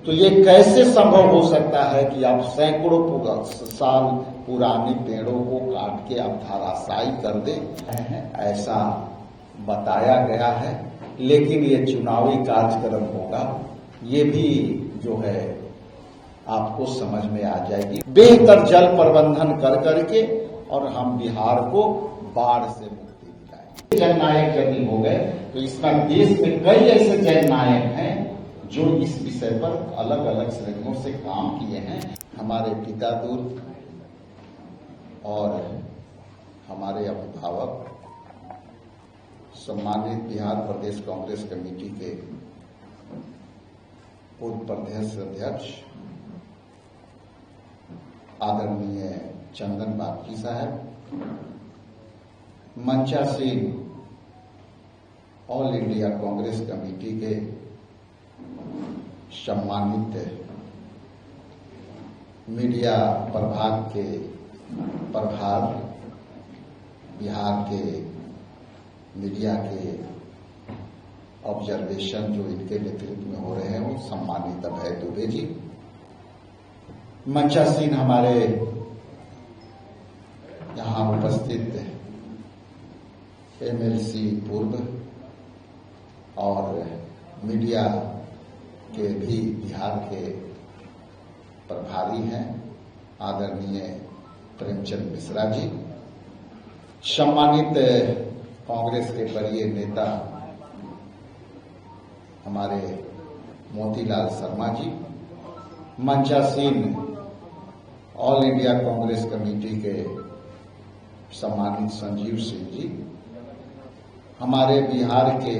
तो ये कैसे संभव हो सकता है कि आप सैकड़ों साल पुराने पेड़ों को काट के आप धराशायी कर दें? ऐसा बताया गया है, लेकिन ये चुनावी कार्यक्रम होगा, ये भी जो है आपको समझ में आ जाएगी। बेहतर जल प्रबंधन कर करके और हम बिहार को बाढ़ से मुक्ति दिलाएंगे। जननायक यदि हो गए तो इसमें देश में कई ऐसे जननायक हैं जो इस विषय पर अलग अलग श्रेणियों से काम किए हैं। हमारे पिता दूत और हमारे अभिभावक सम्मानित बिहार प्रदेश कांग्रेस कमेटी के पूर्व प्रदेश अध्यक्ष आदरणीय चंदन बागची साहब, मंचासीन ऑल इंडिया कांग्रेस कमेटी के सम्मानित मीडिया प्रभाग के प्रभार, बिहार के मीडिया के ऑब्जर्वेशन जो इनके नेतृत्व में हो रहे हैं, वो सम्मानित अभय दुबे जी, मंचासीन हमारे यहाँ उपस्थित एमएलसी पूर्व और मीडिया के भी बिहार के प्रभारी हैं आदरणीय प्रेमचंद मिश्रा जी, सम्मानित कांग्रेस के वरीय नेता हमारे Motilal Sharma ji, मंचासीन all India Congress committee के सम्मानित संजीव सिंह जी, हमारे बिहार के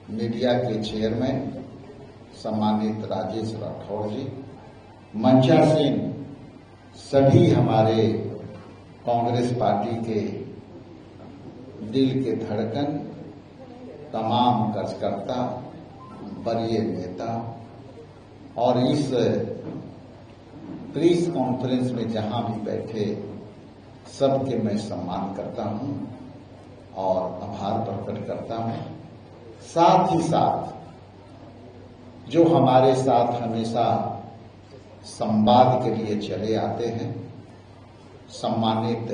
मीडिया के चेयरमैन सम्मानित राजेश राठौड़ जी, मंचासीन सभी हमारे कांग्रेस पार्टी के दिल के धड़कन, तमाम कार्यकर्ता, वरीय नेता, और इस प्रेस कॉन्फ्रेंस में जहां भी बैठे सबके मैं सम्मान करता हूं और आभार प्रकट करता हूं। साथ ही साथ जो हमारे साथ हमेशा संवाद के लिए चले आते हैं, सम्मानित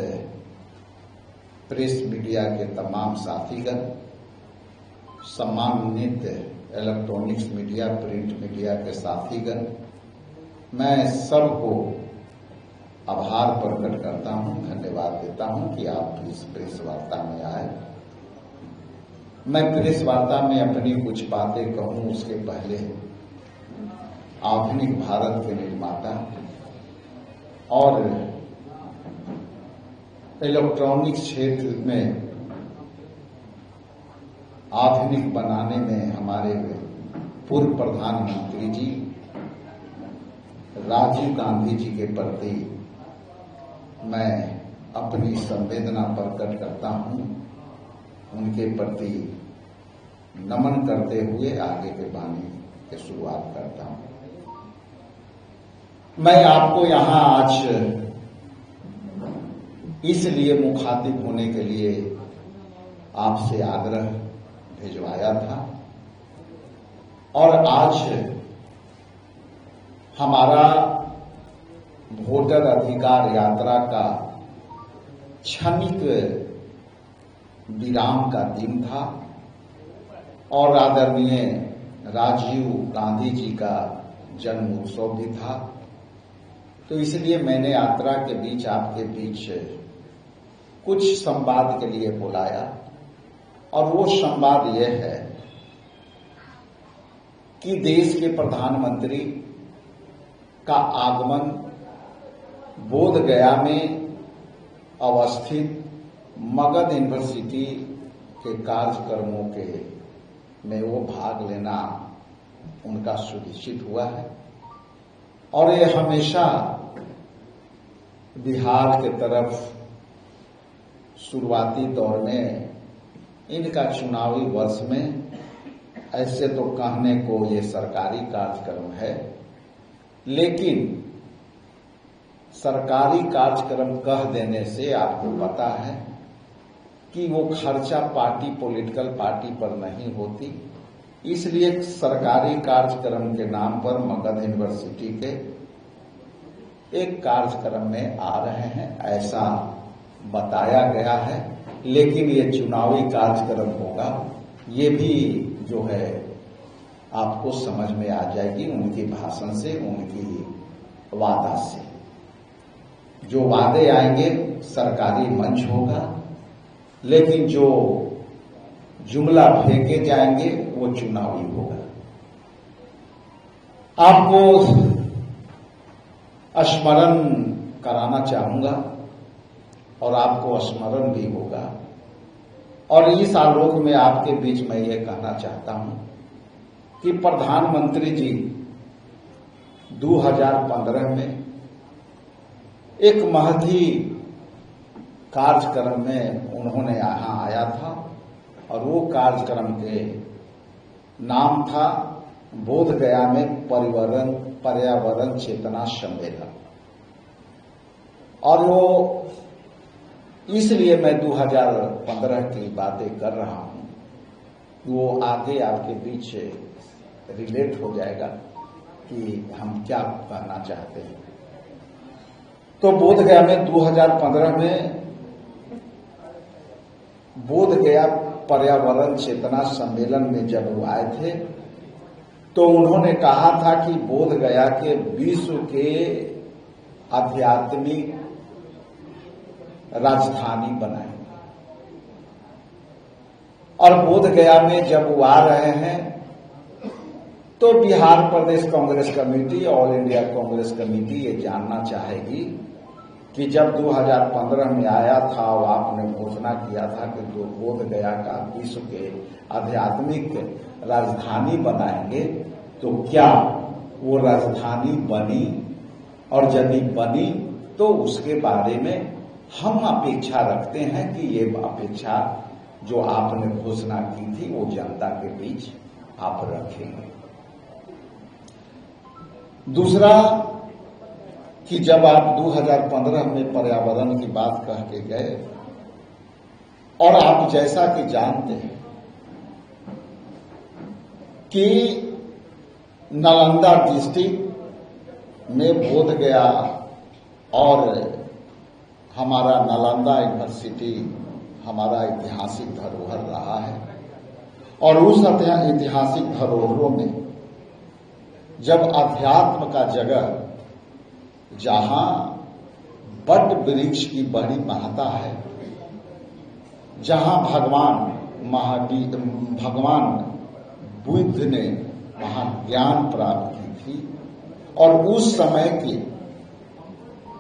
प्रेस मीडिया के तमाम साथीगण, सम्मानित इलेक्ट्रॉनिक्स मीडिया, प्रिंट मीडिया के साथीगण, मैं सबको आभार प्रकट करता हूं, धन्यवाद देता हूं कि आप इस प्रेस वार्ता में आए। मैं प्रेस वार्ता में अपनी कुछ बातें कहूं उसके पहले आधुनिक भारत के निर्माता और इलेक्ट्रॉनिक्स क्षेत्र में आधुनिक बनाने में हमारे पूर्व प्रधानमंत्री जी राजीव गांधी जी के प्रति मैं अपनी संवेदना प्रकट करता हूं, उनके प्रति नमन करते हुए आगे के वाणी की शुरुआत करता हूं। मैं आपको यहां आज इसलिए मुखातिब होने के लिए आपसे आग्रह भिजवाया था, और आज हमारा वोटर अधिकार यात्रा का क्षणिक विराम का दिन था और आदरणीय राजीव गांधी जी का जन्म उत्सव भी था। तो इसलिए मैंने यात्रा के बीच आपके बीच कुछ संवाद के लिए बुलाया, और वो संवाद यह है कि देश के प्रधानमंत्री का आगमन बोध गया में अवस्थित मगध यूनिवर्सिटी के कार्यक्रमों के में वो भाग लेना उनका सुनिश्चित हुआ है, और ये हमेशा बिहार के तरफ शुरुआती दौर में इनका चुनावी वर्ष में ऐसे तो कहने को ये सरकारी कार्यक्रम है, लेकिन सरकारी कार्यक्रम कह देने से आपको पता है कि वो खर्चा पार्टी पॉलिटिकल पार्टी पर नहीं होती, इसलिए सरकारी कार्यक्रम के नाम पर मगध यूनिवर्सिटी के एक कार्यक्रम में आ रहे हैं, ऐसा बताया गया है। लेकिन ये चुनावी कार्यक्रम होगा, ये भी जो है आपको समझ में आ जाएगी उनके भाषण से, उनकी वादा से। जो वादे आएंगे सरकारी मंच होगा, लेकिन जो जुमला फेंके जाएंगे वो चुनावी होगा। आपको स्मरण कराना चाहूंगा और आपको स्मरण भी होगा, और इस आलोक में आपके बीच में ये कहना चाहता हूं कि प्रधानमंत्री जी 2015 में एक महती कार्यक्रम में उन्होंने यहां आया था, और वो कार्यक्रम के नाम था बोधगया में पर्यावरण चेतना सम्मेलन। और वो इसलिए मैं 2015 की बातें कर रहा हूं, वो आगे आपके बीच रिलेट हो जाएगा कि हम क्या कहना चाहते हैं। तो बोधगया में 2015 में बोधगया पर्यावरण चेतना सम्मेलन में जब वो आए थे तो उन्होंने कहा था कि बोधगया के विश्व के आध्यात्मिक राजधानी बनाएंगे। और बोधगया में जब वो आ रहे हैं तो Bihar Pradesh Congress committee, all India Congress committee ये जानना चाहेगी कि जब 2015 में आया था और आपने घोषणा किया था कि जो बोधगया का विश्व के आध्यात्मिक राजधानी बनाएंगे, तो क्या वो राजधानी बनी, और यदि बनी तो उसके बारे में हम अपेक्षा रखते हैं कि ये अपेक्षा जो आपने घोषणा की थी वो जनता के बीच आप रखेंगे। दूसरा कि जब आप 2015 में पर्यावरण की बात कह के गए, और आप जैसा कि जानते हैं कि नालंदा डिस्ट्रिक्ट में बोधगया और हमारा नालंदा यूनिवर्सिटी हमारा ऐतिहासिक धरोहर रहा है, और उस ऐतिहासिक धरोहरों में जब अध्यात्म का जगह, जहां बट वृक्ष की बड़ी महत्ता है, जहां भगवान बुद्ध ने वहां ज्ञान प्राप्त की थी, और उस समय के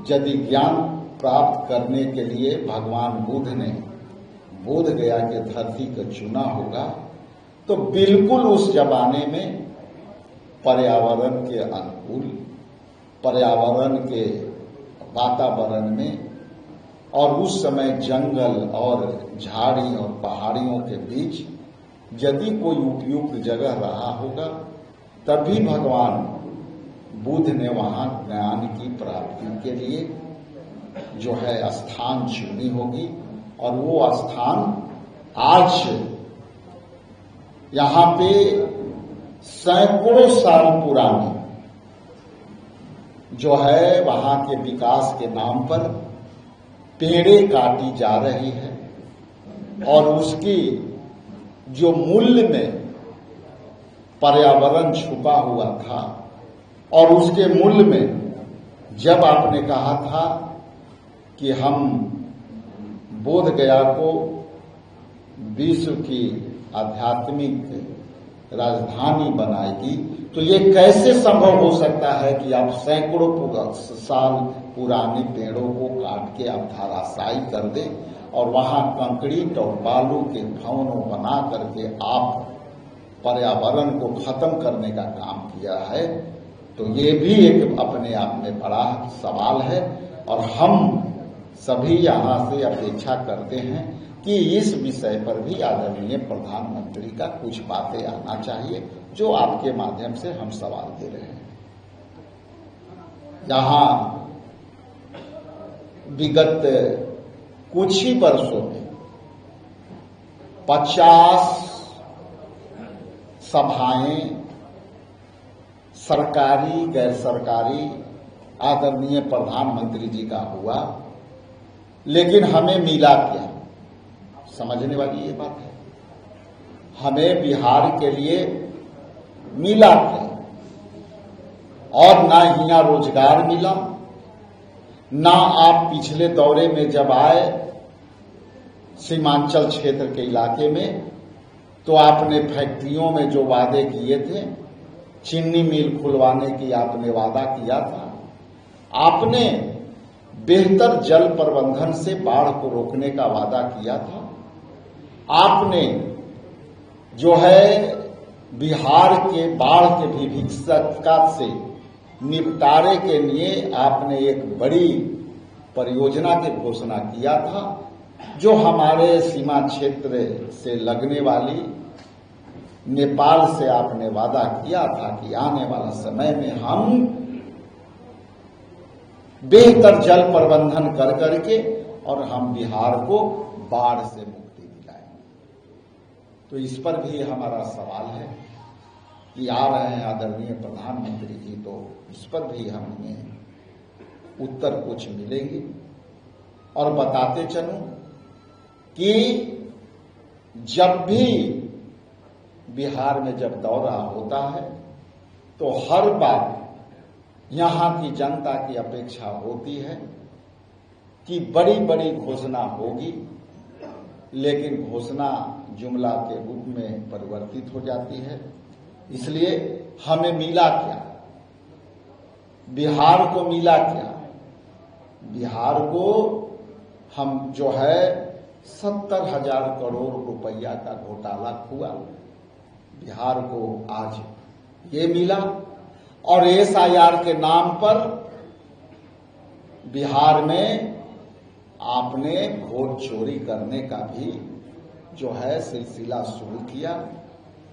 यदि ज्ञान प्राप्त करने के लिए भगवान बुद्ध ने बोधगया के धरती को चुना होगा, तो बिल्कुल उस जमाने में पर्यावरण के अनुकूल, पर्यावरण के वातावरण में, और उस समय जंगल और झाड़ी और पहाड़ियों के बीच यदि कोई उपयुक्त जगह रहा होगा, तभी भगवान बुद्ध ने वहां ज्ञान की प्राप्ति के लिए जो है स्थान चुनी होगी। और वो स्थान आज यहां पे सैकड़ों साल पुरानी जो है वहां के विकास के नाम पर पेड़ें काटी जा रही है, और उसकी जो मूल्य में पर्यावरण छुपा हुआ था, और उसके मूल्य में जब आपने कहा था कि हम बोधगया को विश्व की आध्यात्मिक राजधानी बनाएगी, तो ये कैसे संभव हो सकता है कि आप सैकड़ों साल पुराने पेड़ों को काट के आप धराशायी कर दें, और वहां कंक्रीट और बालू के भवनों बना करके आप पर्यावरण को खत्म करने का काम किया है। तो ये भी एक अपने आप में बड़ा सवाल है, और हम सभी यहाँ से अपेक्षा करते हैं कि इस विषय पर भी आदरणीय प्रधानमंत्री का कुछ बातें आना चाहिए, जो आपके माध्यम से हम सवाल दे रहे हैं। यहाँ विगत कुछ ही वर्षों में 50 सभाएं, सरकारी गैर सरकारी आदरणीय प्रधानमंत्री जी का हुआ, लेकिन हमें मिला क्या? समझने वाली ये बात है। हमें बिहार के लिए मिला क्या? और ना यहाँ रोजगार मिला, ना आप पिछले दौरे में जब आए सीमांचल क्षेत्र के इलाके में तो आपने फैक्ट्रियों में जो वादे किए थे, चीनी मिल खुलवाने की आपने वादा किया था, आपने बेहतर जल प्रबंधन से बाढ़ को रोकने का वादा किया था, आपने जो है बिहार के बाढ़ के विभीषिका से निपटारे के लिए आपने एक बड़ी परियोजना की घोषणा किया था, जो हमारे सीमा क्षेत्र से लगने वाली नेपाल से आपने वादा किया था कि आने वाला समय में हम बेहतर जल प्रबंधन कर करके और हम बिहार को बाढ़ से मुक्ति दिलाएंगे। तो इस पर भी हमारा सवाल है कि आ रहे हैं आदरणीय प्रधानमंत्री जी, तो इस पर भी हमें उत्तर कुछ मिलेंगे। और बताते चलूं कि जब भी बिहार में जब दौरा होता है तो हर बार यहां की जनता की अपेक्षा होती है कि बड़ी बड़ी घोषणा होगी, लेकिन घोषणा जुमला के रूप में परिवर्तित हो जाती है। इसलिए हमें मिला क्या? बिहार को मिला क्या? बिहार को हम जो है 70,000 करोड़ रुपया का घोटाला हुआ, बिहार को आज ये मिला। और एसआईआर के नाम पर बिहार में आपने वोट चोरी करने का भी जो है सिलसिला शुरू किया,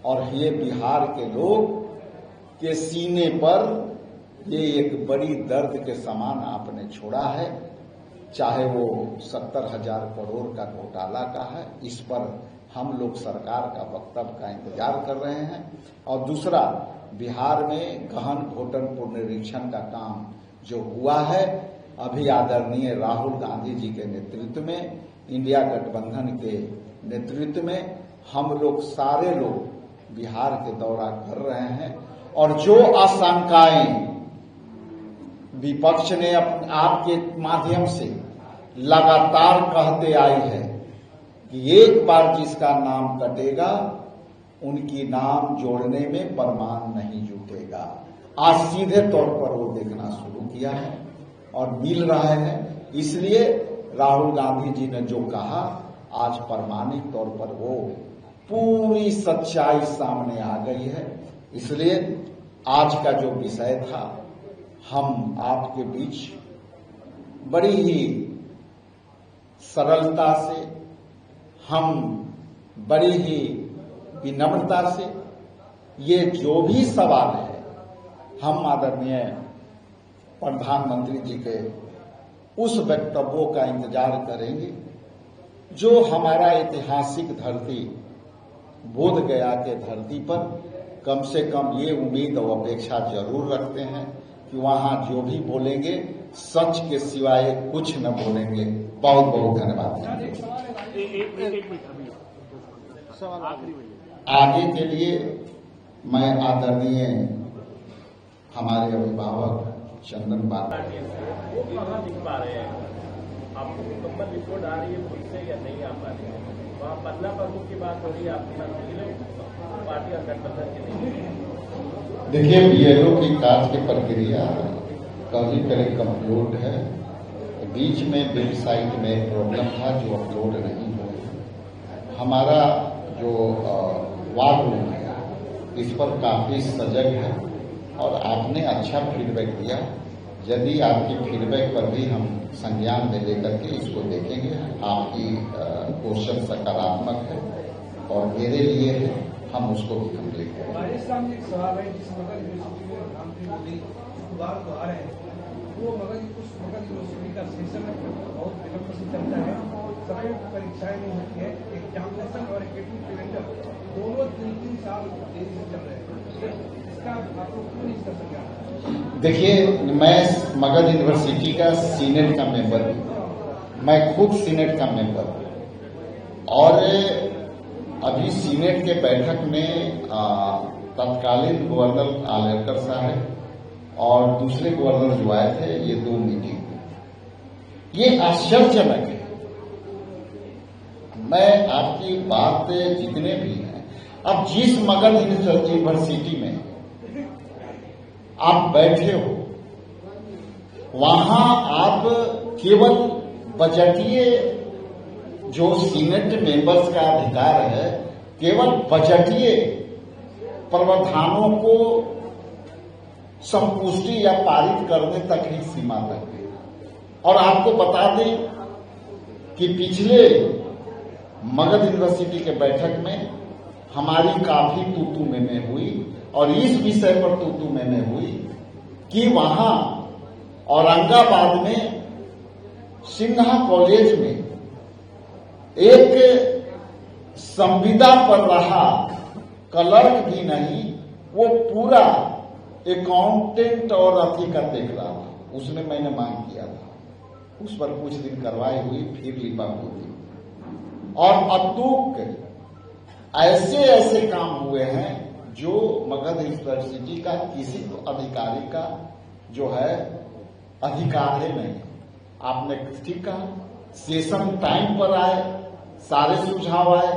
और ये बिहार के लोग के सीने पर ये एक बड़ी दर्द के समान आपने छोड़ा है, चाहे वो 70,000 करोड़ का घोटाला का है। इस पर हम लोग सरकार का वक्तव्य का इंतजार कर रहे हैं। और दूसरा, बिहार में गहन घोटन पुनरीक्षण का काम जो हुआ है, अभी आदरणीय राहुल गांधी जी के नेतृत्व में, इंडिया गठबंधन के नेतृत्व में हम लोग सारे लोग बिहार के दौरा कर रहे हैं। और जो आशंकाएं विपक्ष ने आपके माध्यम से लगातार कहते आई है कि एक बार जिसका नाम कटेगा उनकी नाम जोड़ने में प्रमाण नहीं जुटेगा, आज सीधे तौर पर वो देखना शुरू किया है और मिल रहा है। इसलिए राहुल गांधी जी ने जो कहा, आज प्रमाणिक तौर पर वो पूरी सच्चाई सामने आ गई है। इसलिए आज का जो विषय था, हम आपके बीच बड़ी ही सरलता से, हम बड़ी ही विनम्रता से, ये जो भी सवाल है हम आदरणीय प्रधानमंत्री जी के उस वक्तव्यों का इंतजार करेंगे जो हमारा ऐतिहासिक धरती बोध गया के धरती पर कम से कम ये उम्मीद और अपेक्षा जरूर रखते हैं कि वहां जो भी बोलेंगे सच के सिवाय कुछ न बोलेंगे। बहुत बहुत धन्यवाद। आगे के लिए मैं आदरणीय हमारे अभिभावक चंदन बाबा वो कहाँ दिख पा रहे हैं? आपको मुकम्मल रिपोर्ट आ रही है खुद से या नहीं आ पा रही है? वहाँ पन्ना प्रमुख की बात हो रही है आपके साथ, पार्टी और गठबंधन के नहीं। देखिए, बीएलओ की कार्य की प्रक्रिया कभी कभी कंप्लीट है। बीच में वेबसाइट में प्रॉब्लम था जो अपलोड नहीं हुआ। हमारा जो वार रूम है इस पर काफी सजग है और आपने अच्छा फीडबैक दिया। यदि आपकी फीडबैक पर भी हम संज्ञान में लेकर के इसको देखेंगे। आपकी क्वेश्चन सकारात्मक है और मेरे लिए है, हम उसको भी कंप्लीट करेंगे। राजस्थान में एक सवाल है जिस मगध यूनिवर्सिटी में प्रधानमंत्री मोदी बार तो आ रहे हैं, वो मगध यूनिवर्सिटी का सेशन बहुत विलंब से चलता है। समय परीक्षाएं नहीं होती है, एग्जामिनेशन और एकेडमिक कैलेंडर दोनों 3-3 साल देरी से चल रहे हैं, इसका आप लोग क्यों नहीं कर सकते? देखिए, मैं मगध यूनिवर्सिटी का सीनेट का मेंबर हूं, मैं खुद सीनेट का मेंबर हूं और अभी सीनेट के बैठक में तत्कालीन गवर्नर आलेकर साहब और दूसरे गवर्नर जो आए थे, ये 2 मीटिंग, ये आश्चर्यजनक है। मैं आपकी बात जितने भी हैं, अब जिस मगध यूनिवर्सिटी में आप बैठे हो, वहां आप केवल बजटीय जो सीनेट मेंबर्स का अधिकार है, केवल बजटीय प्रावधानों को संपुष्टि या पारित करने तक ही सीमा तक है। और आपको बता दें कि पिछले मगध यूनिवर्सिटी के बैठक में हमारी काफी तू-तू में हुई और इस विषय पर तू-तू में हुई कि वहां औरंगाबाद में सिन्हा कॉलेज में एक संविदा पर रहा क्लर्क भी नहीं, वो पूरा अकाउंटेंट और अथी का देख रहा था। उसमें मैंने मांग किया था, उस पर कुछ दिन कार्रवाई हुई, फिर लिपाप हुई और अतुक ऐसे ऐसे काम हुए हैं जो मगध यूनिवर्सिटी का किसी अधिकारी का जो है अधिकार है नहीं। आपने ठीक कहा, सेशन टाइम पर आए, सारे सुझाव आए,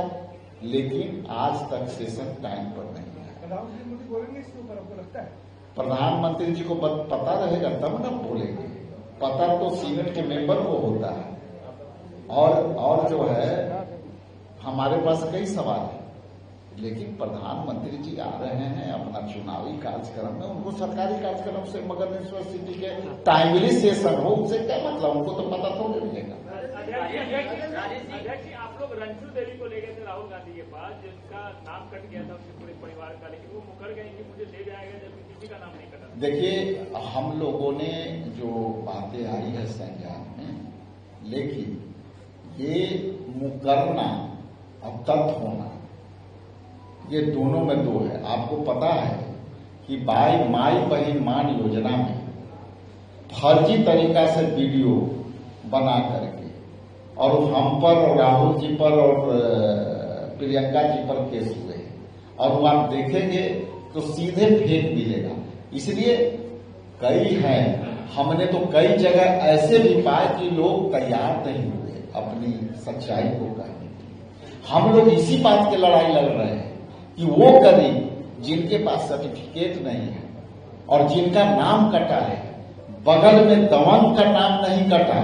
लेकिन आज तक सेशन टाइम पर नहीं आए। प्रधानमंत्री मोदी बोलेंगे इसके ऊपर, आपको लगता है? प्रधानमंत्री जी को पता रहेगा तब ना बोलेंगे। पता तो सीनेट के मेंबर को होता है और जो है हमारे पास कई सवाल है, लेकिन प्रधानमंत्री जी आ रहे हैं अपना चुनावी कार्यक्रम में, उनको सरकारी कार्यक्रम से मगध यूनिवर्सिटी के टाइमली सेशन हो, उनसे क्या मतलब, उनको तो पता थोड़ी रहेगा। अध्यक्ष, आप लोग रंजू देवी को ले गए थे राहुल गांधी के पास, जिनका नाम कट गया था उसके पूरे परिवार का, लेकिन वो मुकर गए कि मुझे ले जाएगा, जबकि किसी का नाम नहीं कटा। देखिए, हम लोगों ने जो बातें आई है संज्ञान में, लेकिन ये मुकरना और तथ्य होना, ये दोनों में दो है। आपको पता है कि माई बहन मान योजना में फर्जी तरीका से वीडियो बना करके और हम पर और राहुल जी पर और प्रियंका जी पर केस हुए और वो आप देखेंगे तो सीधे फेक मिलेगा। इसलिए कई हैं, हमने तो कई जगह ऐसे भी पाए कि लोग तैयार नहीं हुए अपनी सच्चाई को कहने की। हम लोग इसी बात की लड़ाई लड़ रहे हैं कि वो गरीब जिनके पास सर्टिफिकेट नहीं है और जिनका नाम कटा है, बगल में दमन का नाम नहीं कटा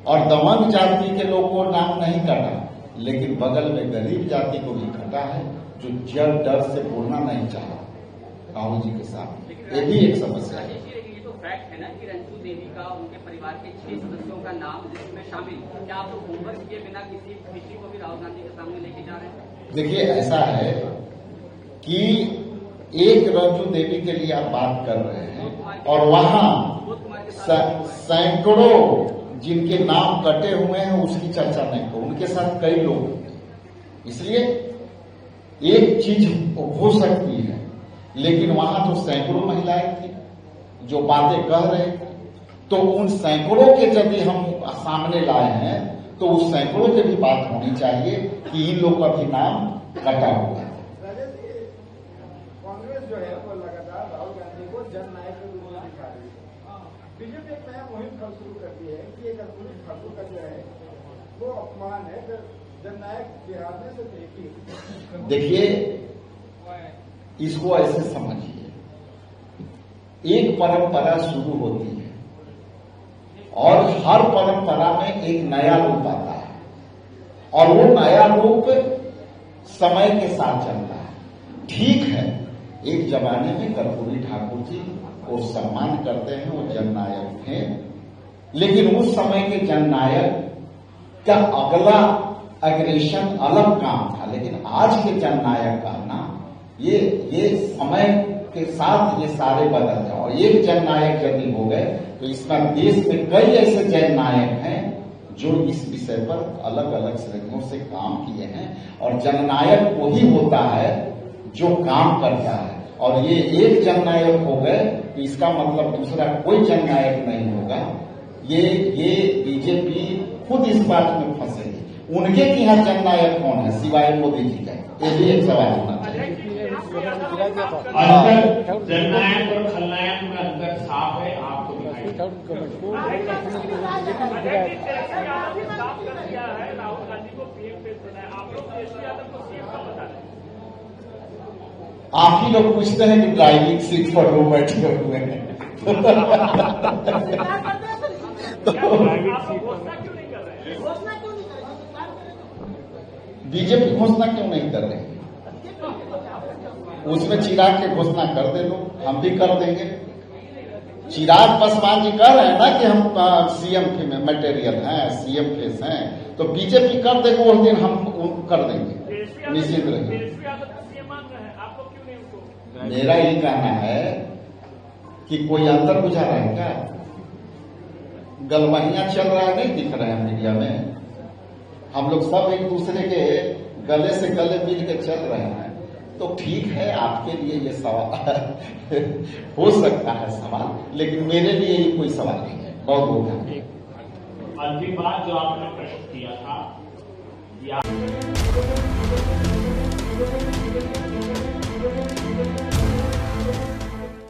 और दमन जाति के लोगों को नाम नहीं कटा, लेकिन बगल में गरीब जाति को भी कटा है, जो जब डर से बोलना नहीं चाहा राहुल जी के साथ। ये भी एक समस्या है। ये तो फैक्ट है ना कि रंजू देवी का, उनके परिवार के 6 सदस्यों का नाम लिस्ट में शामिल, क्या आप लोग होमवर्क किए बिना किसी को भी राहुल गांधी के सामने लेके जा रहे हैं? देखिए, ऐसा है कि एक रंजू देवी के लिए आप बात कर रहे हैं और वहां सैकड़ों जिनके नाम कटे हुए हैं उसकी चर्चा नहीं करो, उनके साथ कई लोग। इसलिए एक चीज हो सकती है, लेकिन वहां तो सैकड़ों महिलाएं थी जो बातें कह रहे थे, तो उन सैकड़ों के यदि हम सामने लाए हैं तो उस सैकड़ों की भी बात होनी चाहिए कि इन लोगों का भी नाम कटा हुआ है। कांग्रेस जो है वो लगातार राहुल गांधी को जननायक के रूप में दिखा रही है। बीजेपी एक नया मुहिम शुरू करती है कि एक अतुलित ठाकुर का जो है वो अपमान है, जननायक बिहार में सिर्फ एक ही। देखिए, इसको ऐसे समझिए, एक परंपरा शुरू होती है और हर परंपरा में एक नया रूप आता है और वो नया रूप समय के साथ चलता है। ठीक है, एक जमाने में कर्पूरी ठाकुर जी को सम्मान करते हैं, वो जननायक थे, लेकिन उस समय के जननायक का अगला एग्रेशन अलग काम था, लेकिन आज के जननायक का ना ये समय के साथ ये सारे बदल जाओ। एक जननायक यदि हो गए तो इसका देश में कई ऐसे जननायक हैं जो इस विषय पर अलग अलग श्रेणियों से काम किए हैं। और जननायक वही होता है जो काम करता है, और ये एक जननायक हो गए तो इसका मतलब दूसरा कोई जननायक नहीं होगा। ये बीजेपी खुद इस बात में फंसेगी। उनके की यहाँ जननायक कौन है सिवाय मोदी जी का? ये भी एक सवाल होना चाहिए। जननायक और खलनायक में अंतर साफ है, आपको दिखाई राहुल गांधी को पीएम पेश बनाया, आप लोग तेजस्वी यादव को सीएम का बता रहे हैं। आप ही लोग पूछते हैं कि ड्राइविंग सीट पर वो बैठे हुए हैं। बीजेपी घोषणा क्यों नहीं कर रही? उसमें चिराग की घोषणा कर दे लो, हम भी कर देंगे। चिराग पासवान जी कह रहे हैं ना कि हम सीएम मटेरियल हैं, सीएम फेस हैं, तो बीजेपी कर देगा उस दिन हम कर देंगे, निश्चित रहिए। मेरा ये कहना है कि कोई अंतर बुझा रहा है क्या? गलवहियां चल रहा है, नहीं दिख रहे हैं मीडिया में? हम लोग सब एक दूसरे के गले से गले मिल के चल रहे हैं, तो ठीक है, आपके लिए ये सवाल हो सकता है सवाल, लेकिन मेरे लिए ये कोई सवाल नहीं है। बहुत बहुत धन्यवाद। अंतिम बात जो आपने प्रश्न किया था,